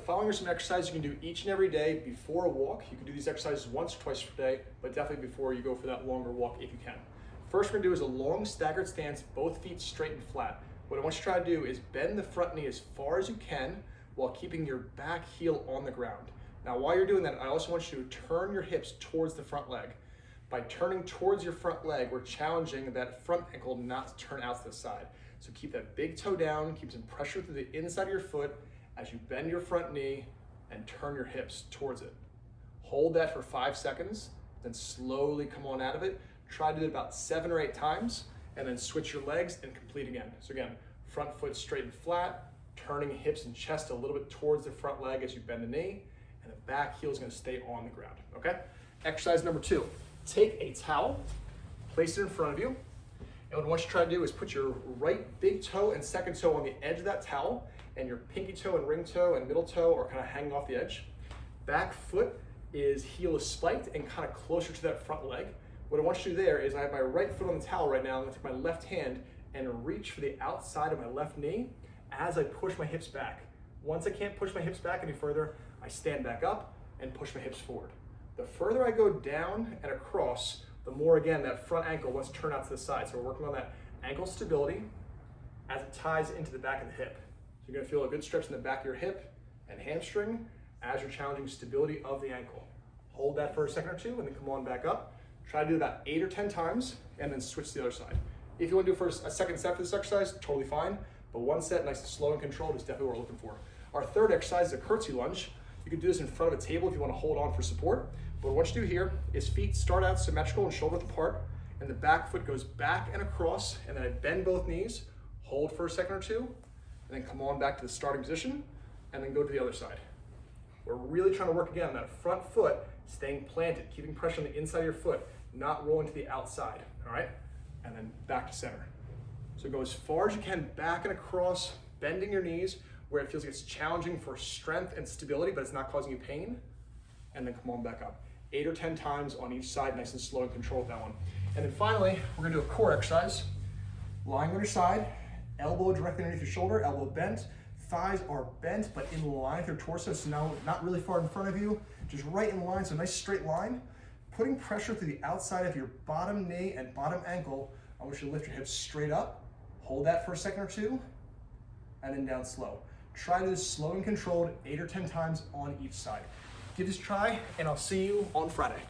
following are some exercises you can do each and every day before a walk. You can do these exercises once or twice per day, but definitely before you go for that longer walk if you can. First we're gonna do is a long staggered stance, both feet straight and flat. What I want you to try to do is bend the front knee as far as you can while keeping your back heel on the ground. Now while you're doing that, I also want you to turn your hips towards the front leg. By turning towards your front leg, we're challenging that front ankle not to turn out to the side. So keep that big toe down, keep some pressure through the inside of your foot as you bend your front knee and turn your hips towards it. Hold that for 5 seconds, then slowly come on out of it. Try to do it about 7 or 8 times, and then switch your legs and complete again. So again, front foot straight and flat, turning hips and chest a little bit towards the front leg as you bend the knee, and the back heel is gonna stay on the ground, okay? Exercise number 2. Take a towel, place it in front of you, and what I want you to try to do is put your right big toe and second toe on the edge of that towel, and your pinky toe and ring toe and middle toe are kind of hanging off the edge. Back foot is heel is spiked and kind of closer to that front leg. What I want you to do there is I have my right foot on the towel right now. I'm gonna take my left hand and reach for the outside of my left knee as I push my hips back. Once I can't push my hips back any further, I stand back up and push my hips forward. The further I go down and across, the more, again, that front ankle wants to turn out to the side. So we're working on that ankle stability as it ties into the back of the hip. So you're gonna feel a good stretch in the back of your hip and hamstring as you're challenging stability of the ankle. Hold that for a second or two and then come on back up. Try to do about 8 or 10 times and then switch to the other side. If you wanna do a second set for this exercise, totally fine. But one set, nice and slow and controlled, is definitely what we're looking for. Our third exercise is a curtsy lunge. You can do this in front of a table if you wanna hold on for support. But what you do here is feet start out symmetrical and shoulder width apart, and the back foot goes back and across, and then I bend both knees, hold for a second or two, and then come on back to the starting position, and then go to the other side. We're really trying to work again on that front foot, staying planted, keeping pressure on the inside of your foot, not rolling to the outside, all right? And then back to center. So go as far as you can back and across, bending your knees where it feels like it's challenging for strength and stability, but it's not causing you pain, and then come on back up. 8 or 10 times on each side, nice and slow and controlled that one. And then finally, we're gonna do a core exercise. Lying on your side, elbow directly underneath your shoulder, elbow bent, thighs are bent but in line with your torso, so now not really far in front of you, just right in line, so a nice straight line. Putting pressure through the outside of your bottom knee and bottom ankle. I want you to lift your hips straight up, hold that for a second or two, and then down slow. Try to do this slow and controlled 8 or 10 times on each side. Give this a try, and I'll see you on Friday.